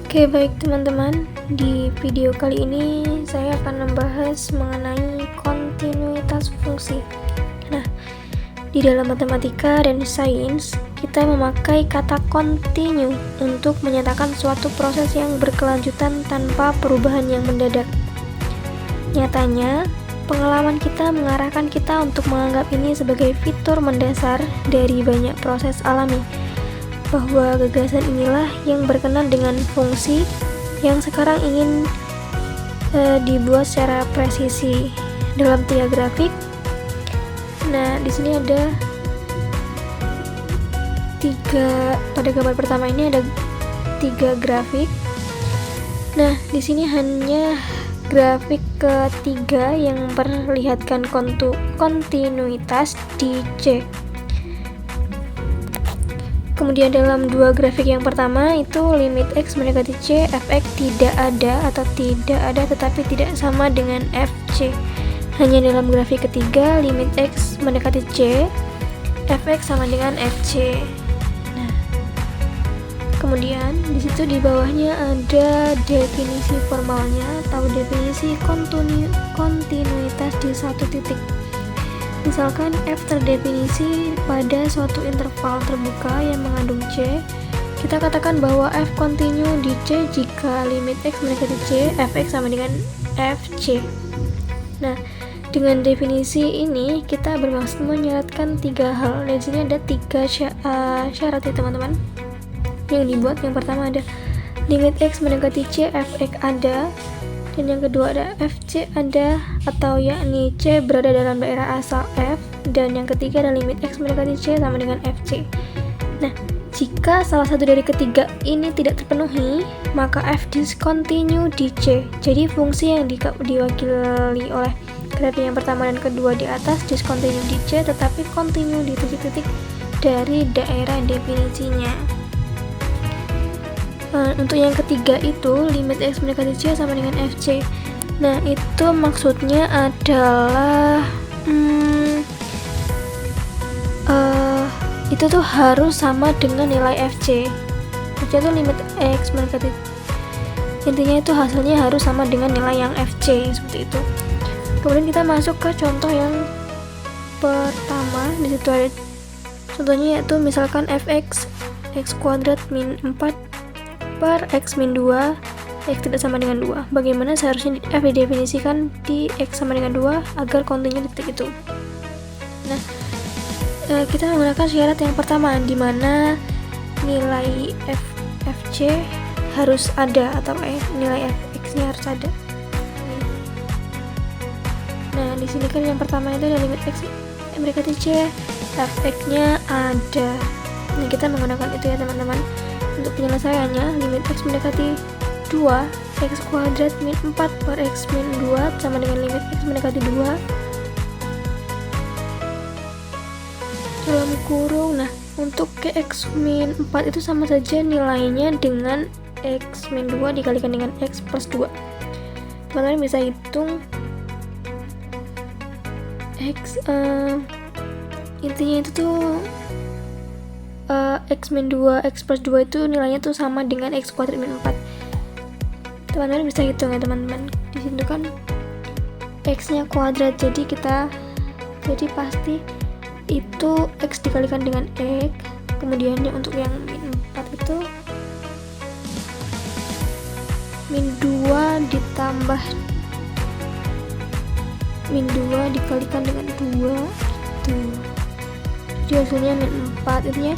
Oke, baik teman-teman, di video kali ini saya akan membahas mengenai kontinuitas fungsi. Nah, di dalam matematika dan sains, kita memakai kata continue untuk menyatakan suatu proses yang berkelanjutan tanpa perubahan yang mendadak. Nyatanya, pengalaman kita mengarahkan kita untuk menganggap ini sebagai fitur mendasar dari banyak proses alami, bahwa gagasan inilah yang berkenan dengan fungsi yang sekarang ingin dibuat secara presisi dalam 3 grafik. Nah, di sini ada 3, pada gambar pertama ini ada 3 grafik. Nah, di sini hanya grafik ketiga yang memperlihatkan kontinuitas di C. Kemudian dalam 2 grafik yang pertama itu limit X mendekati C, Fx tidak ada atau tidak ada tetapi tidak sama dengan Fc. Hanya dalam grafik ketiga limit X mendekati C, Fx sama dengan Fc. Nah, kemudian di situ di bawahnya ada definisi formalnya atau definisi kontinuitas di satu titik. Misalkan F terdefinisi pada suatu interval terbuka yang mengandung C, kita katakan bahwa F kontinu di C jika limit X mendekati C, Fx sama dengan Fc. Nah, dengan definisi ini kita bermaksud menyaratkan 3 hal. Di sini ada 3 syarat ya teman-teman yang dibuat. Yang pertama ada limit X mendekati C, Fx ada. Dan yang kedua ada Fc ada atau yakni C berada dalam daerah asal F, dan yang ketiga ada limit X mendekati C sama dengan Fc. Nah, jika salah satu dari ketiga ini tidak terpenuhi, maka F discontinue di C. Jadi fungsi yang diwakili oleh grafik yang pertama dan kedua di atas discontinue di C tetapi continue di titik-titik dari daerah definisinya. Untuk yang ketiga itu limit X mendekati C sama dengan Fc. Nah, itu maksudnya adalah itu tuh harus sama dengan nilai Fc. Maksudnya tuh limit X mendekati, intinya itu hasilnya harus sama dengan nilai yang Fc, seperti itu. Kemudian kita masuk ke contoh yang pertama. Di situ ada contohnya yaitu misalkan Fx x kuadrat min 4 per x min 2, x tidak sama dengan 2. Bagaimana seharusnya F didefinisikan di x sama dengan 2 agar kontinu di titik itu. Nah, kita menggunakan syarat yang pertama di mana nilai Fc harus ada atau nilai Fx nya harus ada. Nah, di sini kan yang pertama itu ada limit X mendekati C, Fx nya ada. Nah, kita menggunakan itu ya teman-teman. Untuk penyelesaiannya, limit X mendekati 2, X kuadrat min 4 per X min 2 sama dengan limit X mendekati 2 dalam kurung. Nah, untuk X min 4 itu sama saja nilainya dengan X min 2 dikalikan dengan X plus 2. Teman-teman bisa hitung X, intinya itu tuh X min 2, X plus 2 itu nilainya tuh sama dengan X kuadrat min 4. Teman-teman bisa hitung ya teman-teman. Di situ kan X nya kuadrat, jadi pasti itu X dikalikan dengan X. Kemudian untuk yang min 4 itu min 2 ditambah min 2 dikalikan dengan 2 gitu. Jadi hasilnya min 4, intinya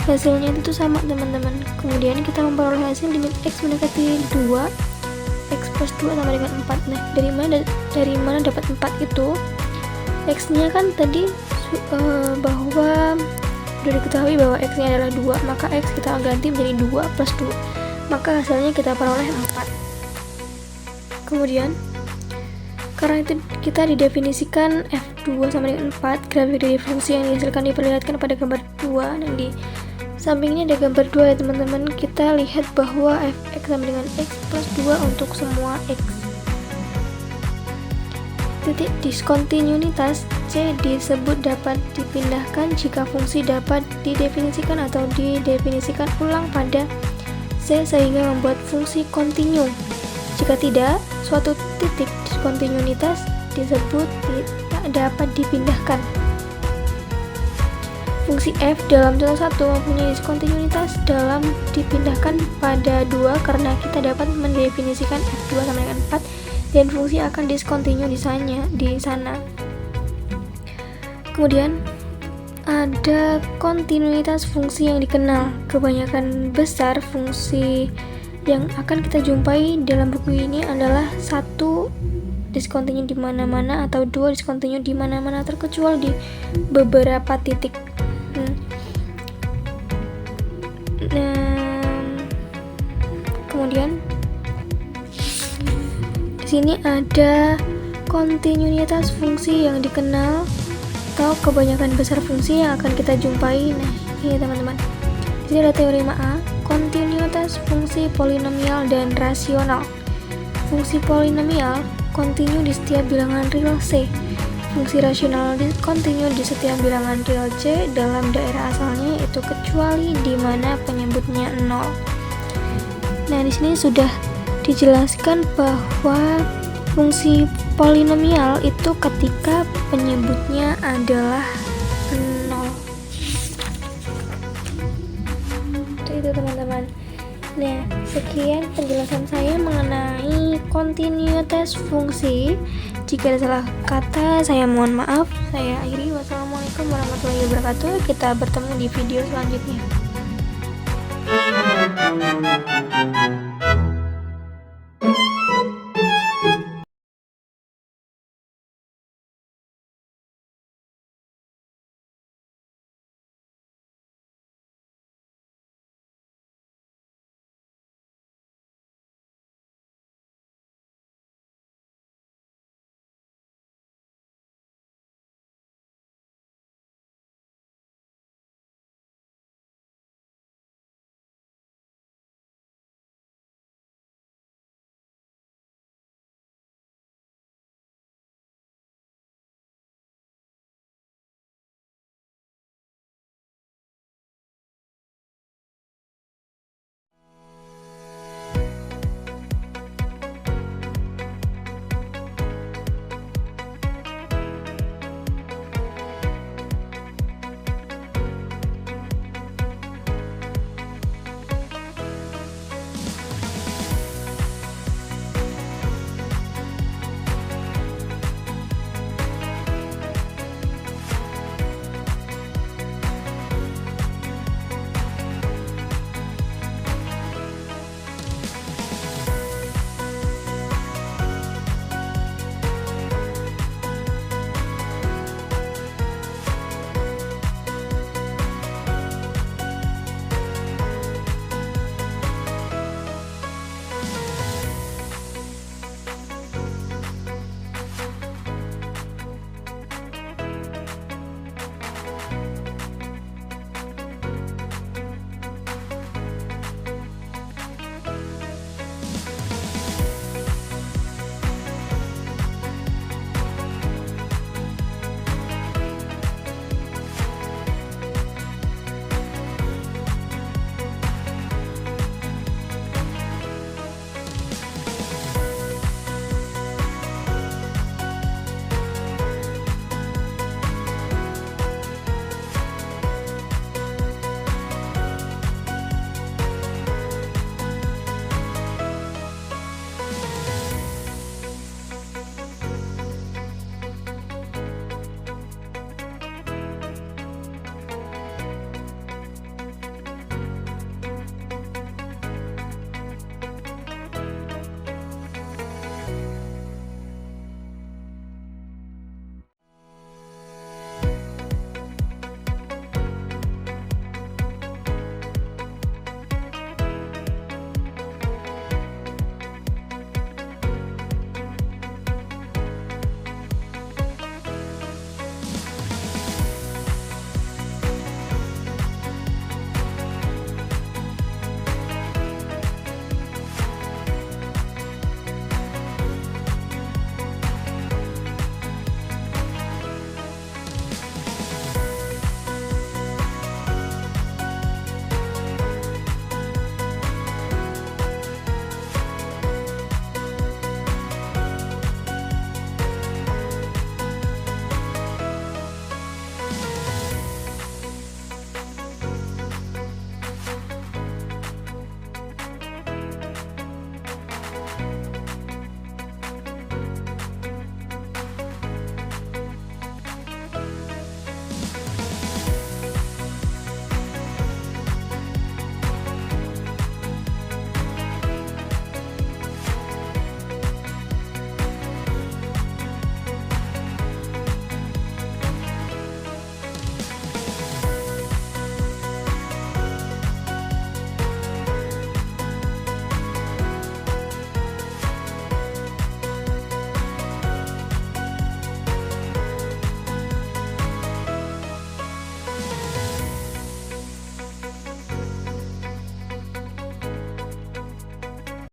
hasilnya itu sama teman-teman. Kemudian kita memperoleh hasil limit X mendekati 2, X plus 2 sama dengan 4. Nah, dari mana dapat 4 itu? X nya kan tadi bahwa sudah diketahui bahwa X nya adalah 2, maka X kita ganti menjadi 2 plus 2, maka hasilnya kita peroleh 4. Kemudian karena itu kita didefinisikan F2 sama dengan 4. Grafik dari fungsi yang dihasilkan diperlihatkan pada gambar 2, dan di sampingnya ada gambar 2 ya teman-teman. Kita lihat bahwa Fx sama dengan X plus 2 untuk semua X. Titik diskontinuitas C disebut dapat dipindahkan jika fungsi dapat didefinisikan atau didefinisikan ulang pada C sehingga membuat fungsi kontinu. Jika tidak, suatu titik diskontinuitas disebut tak dapat dipindahkan. Fungsi f dalam contoh 1 mempunyai diskontinuitas dalam dipindahkan pada 2 karena kita dapat mendefinisikan f2 sama dengan 4 dan fungsi akan diskontinu di sana. Kemudian ada kontinuitas fungsi yang dikenal. Kebanyakan besar fungsi yang akan kita jumpai dalam buku ini adalah 1 diskontinu di mana-mana atau 2 diskontinu di mana-mana terkecuali di beberapa titik. Kemudian di sini ada kontinuitas fungsi yang dikenal atau kebanyakan besar fungsi yang akan kita jumpai. Nah, ini teman-teman. Di sini ada teorema A, kontinuitas fungsi polinomial dan rasional. Fungsi polinomial kontinu di setiap bilangan real C. Fungsi rasional kontinu di setiap bilangan real C dalam daerah asalnya, itu kecuali di mana penyebutnya 0. Nah, di sini sudah dijelaskan bahwa fungsi polinomial itu ketika penyebutnya adalah 0. Itu teman-teman. Nah, sekian penjelasan saya mengenai kontinuitas fungsi. Jika ada salah kata, saya mohon maaf. Saya akhiri. Wassalamualaikum warahmatullahi wabarakatuh. Kita bertemu di video selanjutnya.